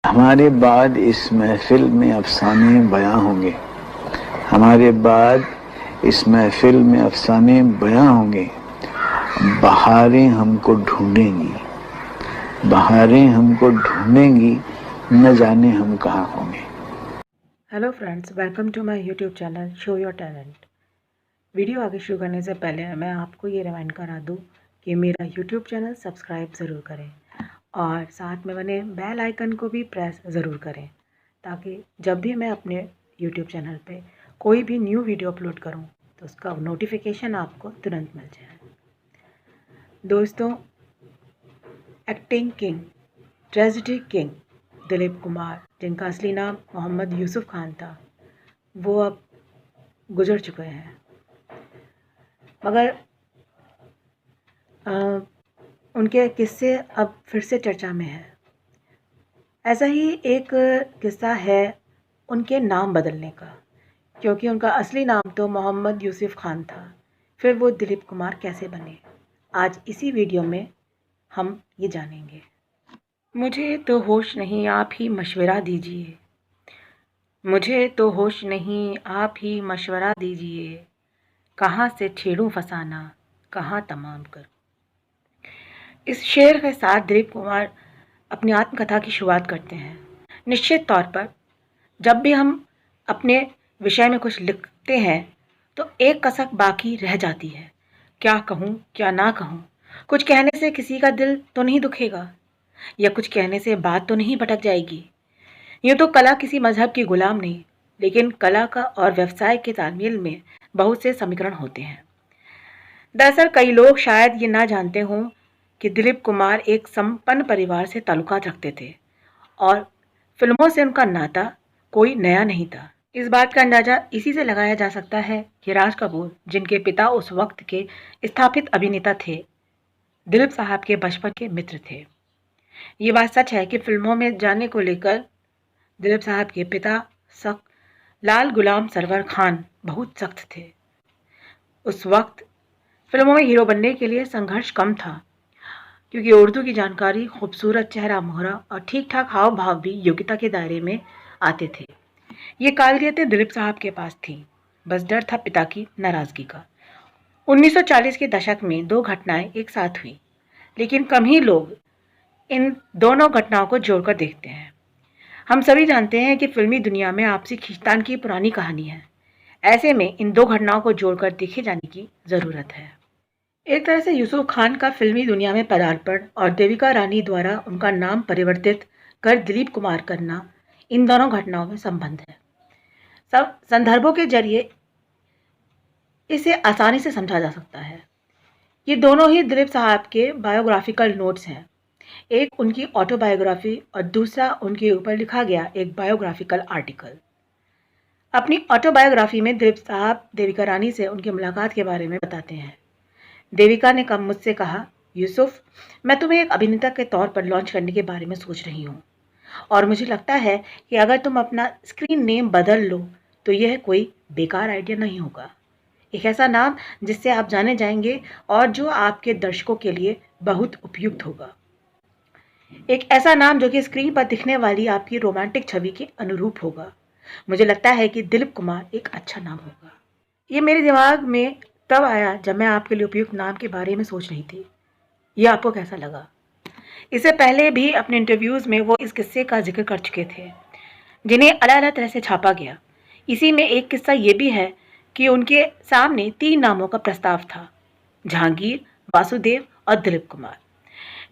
हमारे बाद इस महफिल में अफसाने बयां होंगे। हमारे बाद इस महफिल में अफसाने बयां होंगे। बहारें हमको ढूंढेंगी, बहारें हमको ढूंढेंगी, न जाने हम कहाँ होंगे। Hello friends, welcome to my YouTube channel show your talent. Video आगे शुरू करने से पहले मैं आपको ये रिमाइंड करा दूँ कि मेरा यूट्यूब चैनल सब्सक्राइब ज़रूर करें और साथ में बने बेल आइकन को भी प्रेस ज़रूर करें, ताकि जब भी मैं अपने यूट्यूब चैनल पे कोई भी न्यू वीडियो अपलोड करूं तो उसका नोटिफिकेशन आपको तुरंत मिल जाए। दोस्तों, acting king, tragedy king Dilip Kumar, जिनका असली नाम मोहम्मद यूसुफ खान था, वो अब गुजर चुके हैं। मगर उनके किस्से अब फिर से चर्चा में हैं। ऐसा ही एक किस्सा है उनके नाम बदलने का, क्योंकि उनका असली नाम तो मोहम्मद यूसुफ खान था। फिर वो दिलीप कुमार कैसे बने, आज इसी वीडियो में हम ये जानेंगे। मुझे तो होश नहीं, आप ही मशवरा दीजिए। मुझे तो होश नहीं, आप ही मशवरा दीजिए। कहाँ से छेड़ूं फसाना, कहाँ तमाम करूं। इस शेर के साथ दिलीप कुमार अपनी आत्मकथा की शुरुआत करते हैं। निश्चित तौर पर जब भी हम अपने विषय में कुछ लिखते हैं तो एक कसक बाकी रह जाती है। क्या कहूँ, क्या ना कहूँ। कुछ कहने से किसी का दिल तो नहीं दुखेगा, या कुछ कहने से बात तो नहीं भटक जाएगी। यूँ तो कला किसी मजहब की गुलाम नहीं, लेकिन कला का और व्यवसाय के तालमेल में बहुत से समीकरण होते हैं। दरअसल कई लोग शायद ये ना जानते हों कि दिलीप कुमार एक संपन्न परिवार से ताल्लुकात रखते थे और फिल्मों से उनका नाता कोई नया नहीं था। इस बात का अंदाजा इसी से लगाया जा सकता है कि राज कपूर, जिनके पिता उस वक्त के स्थापित अभिनेता थे, दिलीप साहब के बचपन के मित्र थे। ये बात सच है कि फिल्मों में जाने को लेकर दिलीप साहब के पिता सख्त लाल गुलाम सरवर खान बहुत सख्त थे। उस वक्त फिल्मों में हीरो बनने के लिए संघर्ष कम था, क्योंकि उर्दू की जानकारी, खूबसूरत चेहरा मोहरा और ठीक ठाक हाव भाव भी योग्यता के दायरे में आते थे। ये काबिलियतें दिलीप साहब के पास थीं, बस डर था पिता की नाराजगी का। 1940 के दशक में दो घटनाएं एक साथ हुई, लेकिन कम ही लोग इन दोनों घटनाओं को जोड़कर देखते हैं। हम सभी जानते हैं कि फिल्मी दुनिया में आपसी खींचतान की पुरानी कहानी है। ऐसे में इन दो घटनाओं को जोड़कर देखे जाने की ज़रूरत है। एक तरह से यूसुफ खान का फिल्मी दुनिया में पदार्पण और देविका रानी द्वारा उनका नाम परिवर्तित कर दिलीप कुमार करना, इन दोनों घटनाओं में संबंध है। सब संदर्भों के जरिए इसे आसानी से समझा जा सकता है। ये दोनों ही दिलीप साहब के बायोग्राफिकल नोट्स हैं। एक उनकी ऑटोबायोग्राफी और दूसरा उनके ऊपर लिखा गया एक बायोग्राफिकल आर्टिकल। अपनी ऑटोबायोग्राफी में दिलीप साहब देविका रानी से उनकी मुलाकात के बारे में बताते हैं। देविका ने मुझसे कहा, यूसुफ, मैं तुम्हें एक अभिनेता के तौर पर लॉन्च करने के बारे में सोच रही हूँ, और मुझे लगता है कि अगर तुम अपना स्क्रीन नेम बदल लो तो यह कोई बेकार आइडिया नहीं होगा। एक ऐसा नाम जिससे आप जाने जाएंगे और जो आपके दर्शकों के लिए बहुत उपयुक्त होगा। एक ऐसा नाम जो कि स्क्रीन पर दिखने वाली आपकी रोमांटिक छवि के अनुरूप होगा। मुझे लगता है कि दिलीप कुमार एक अच्छा नाम होगा। ये मेरे दिमाग में तब आया जब मैं आपके लिए उपयुक्त नाम के बारे में सोच रही थी। ये आपको कैसा लगा? इससे पहले भी अपने इंटरव्यूज़ में वो इस किस्से का जिक्र कर चुके थे, जिन्हें अलग अलग तरह से छापा गया। इसी में एक किस्सा ये भी है कि उनके सामने 3 नामों का प्रस्ताव था: जहांगीर, वासुदेव और दिलीप कुमार।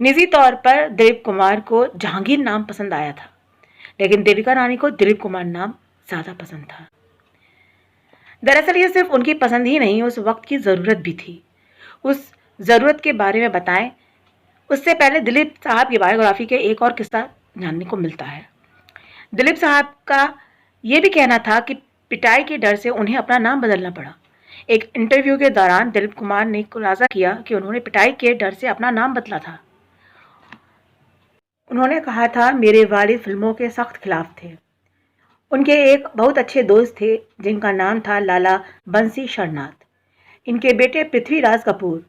निजी तौर पर दिलीप कुमार को जहांगीर नाम पसंद आया था, लेकिन देविका रानी को दिलीप कुमार नाम ज़्यादा पसंद था। दरअसल ये सिर्फ उनकी पसंद ही नहीं, उस वक्त की ज़रूरत भी थी। उस ज़रूरत के बारे में बताएं उससे पहले दिलीप साहब की बायोग्राफी के एक और किस्सा जानने को मिलता है। दिलीप साहब का ये भी कहना था कि पिटाई के डर से उन्हें अपना नाम बदलना पड़ा। एक इंटरव्यू के दौरान दिलीप कुमार ने खुलासा किया कि उन्होंने पिटाई के डर से अपना नाम बदला था। उन्होंने कहा था, मेरे वालिद फिल्मों के सख्त खिलाफ थे। उनके एक बहुत अच्छे दोस्त थे जिनका नाम था लाला बंसी शरनाथ। इनके बेटे पृथ्वीराज कपूर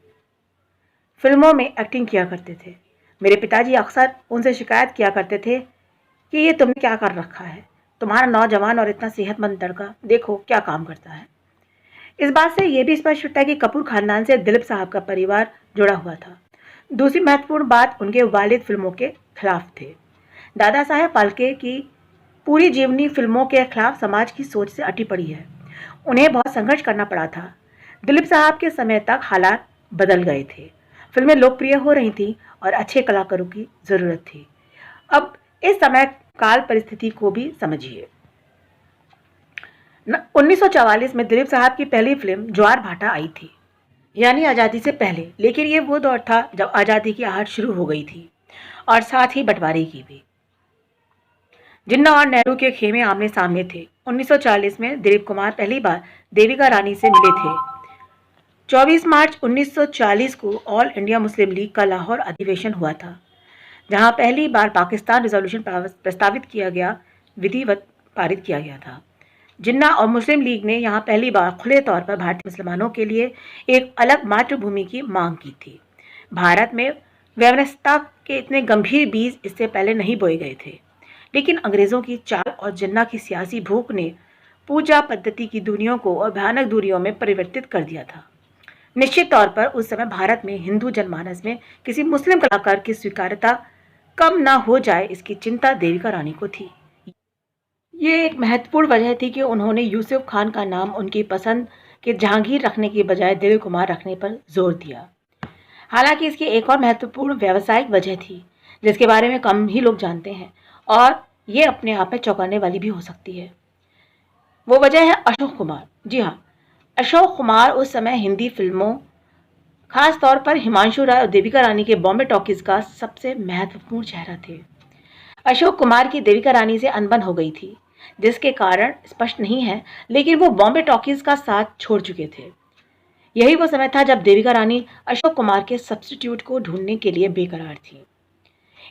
फिल्मों में एक्टिंग किया करते थे। मेरे पिताजी अक्सर उनसे शिकायत किया करते थे कि ये तुमने क्या कर रखा है, तुम्हारा नौजवान और इतना सेहतमंद लड़का देखो क्या काम करता है। इस बात से ये भी स्पष्ट होता है कि कपूर खानदान से दिलीप साहब का परिवार जुड़ा हुआ था। दूसरी महत्वपूर्ण बात, उनके वालिद फिल्मों के खिलाफ थे। दादा साहेब फाल्के की पूरी जीवनी फिल्मों के खिलाफ समाज की सोच से अटी पड़ी है। उन्हें बहुत संघर्ष करना पड़ा था। दिलीप साहब के समय तक हालात बदल गए थे, फिल्में लोकप्रिय हो रही थीं और अच्छे कलाकारों की ज़रूरत थी। अब इस समय काल परिस्थिति को भी समझिए। 1944 में दिलीप साहब की पहली फिल्म ज्वार भाटा आई थी, यानी आज़ादी से पहले। लेकिन ये वो दौर था जब आज़ादी की आहट शुरू हो गई थी और साथ ही बंटवारे की भी। जिन्ना और नेहरू के खेमे आमने सामने थे। 1940 में दिलीप कुमार पहली बार देविका रानी से मिले थे। 24 मार्च 1940 को ऑल इंडिया मुस्लिम लीग का लाहौर अधिवेशन हुआ था, जहां पहली बार पाकिस्तान रिजोल्यूशन प्रस्तावित किया गया, विधिवत पारित किया गया था। जिन्ना और मुस्लिम लीग ने यहां पहली बार खुले तौर पर भारतीय मुसलमानों के लिए एक अलग मातृभूमि की मांग की थी। भारत में वैमनस्यता के इतने गंभीर बीज इससे पहले नहीं बोए गए थे, लेकिन अंग्रेज़ों की चाल और जिन्ना की सियासी भूख ने पूजा पद्धति की दूरियों को और भयानक दूरियों में परिवर्तित कर दिया था। निश्चित तौर पर उस समय भारत में हिंदू जनमानस में किसी मुस्लिम कलाकार की स्वीकार्यता कम ना हो जाए, इसकी चिंता देविका रानी को थी। ये एक महत्वपूर्ण वजह थी कि उन्होंने यूसुफ खान का नाम उनकी पसंद के जहांगीर रखने के बजाय दिलीप कुमार रखने पर जोर दिया। हालांकि इसकी एक और महत्वपूर्ण व्यावसायिक वजह थी, जिसके बारे में कम ही लोग जानते हैं, और ये अपने आप में चौंकाने वाली भी हो सकती है। वो वजह है अशोक कुमार। जी हाँ, अशोक कुमार उस समय हिंदी फिल्मों, खास तौर पर हिमांशु राय और देविका रानी के बॉम्बे टॉकीज का सबसे महत्वपूर्ण चेहरा थे। अशोक कुमार की देविका रानी से अनबन हो गई थी, जिसके कारण स्पष्ट नहीं है, लेकिन वो बॉम्बे टॉकीज का साथ छोड़ चुके थे। यही वो समय था जब देविका रानी अशोक कुमार के सब्स्टिट्यूट को ढूंढने के लिए बेकरार थी।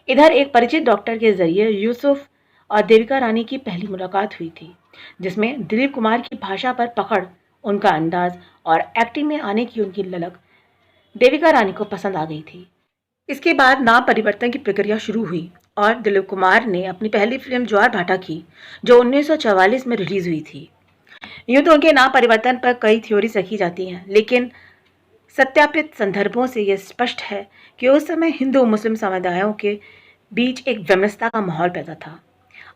इधर एक परिचित डॉक्टर के जरिए यूसुफ और देविका रानी की पहली मुलाकात हुई थी, जिसमें दिलीप कुमार की भाषा पर पकड़, उनका अंदाज और एक्टिंग में आने की उनकी ललक देविका रानी को पसंद आ गई थी। इसके बाद नाम परिवर्तन की प्रक्रिया शुरू हुई और दिलीप कुमार ने अपनी पहली फिल्म ज्वार भाटा की, जो 1944 में रिलीज हुई थी। यूं तो उनके नाम परिवर्तन पर कई थ्योरीज रखी जाती हैं, लेकिन सत्यापित संदर्भों से यह स्पष्ट है कि उस समय हिंदू मुस्लिम समुदायों के बीच एक वैमनस्यता का माहौल पैदा था।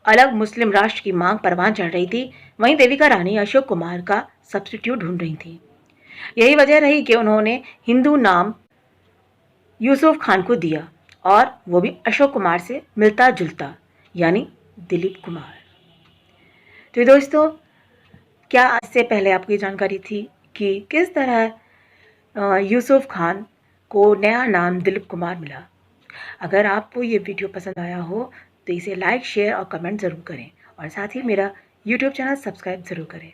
अलग मुस्लिम राष्ट्र की मांग परवान चढ़ रही थी, वहीं देविका रानी अशोक कुमार का सब्स्टिट्यूट ढूंढ रही थी। यही वजह रही कि उन्होंने हिंदू नाम यूसुफ खान को दिया, और वो भी अशोक कुमार से मिलता जुलता, यानी दिलीप कुमार। तो दोस्तों, क्या इससे पहले आपको ये जानकारी थी कि किस तरह यूसुफ खान को नया नाम दिलीप कुमार मिला? अगर आपको ये वीडियो पसंद आया हो तो इसे लाइक, शेयर और कमेंट ज़रूर करें, और साथ ही मेरा यूट्यूब चैनल सब्सक्राइब ज़रूर करें।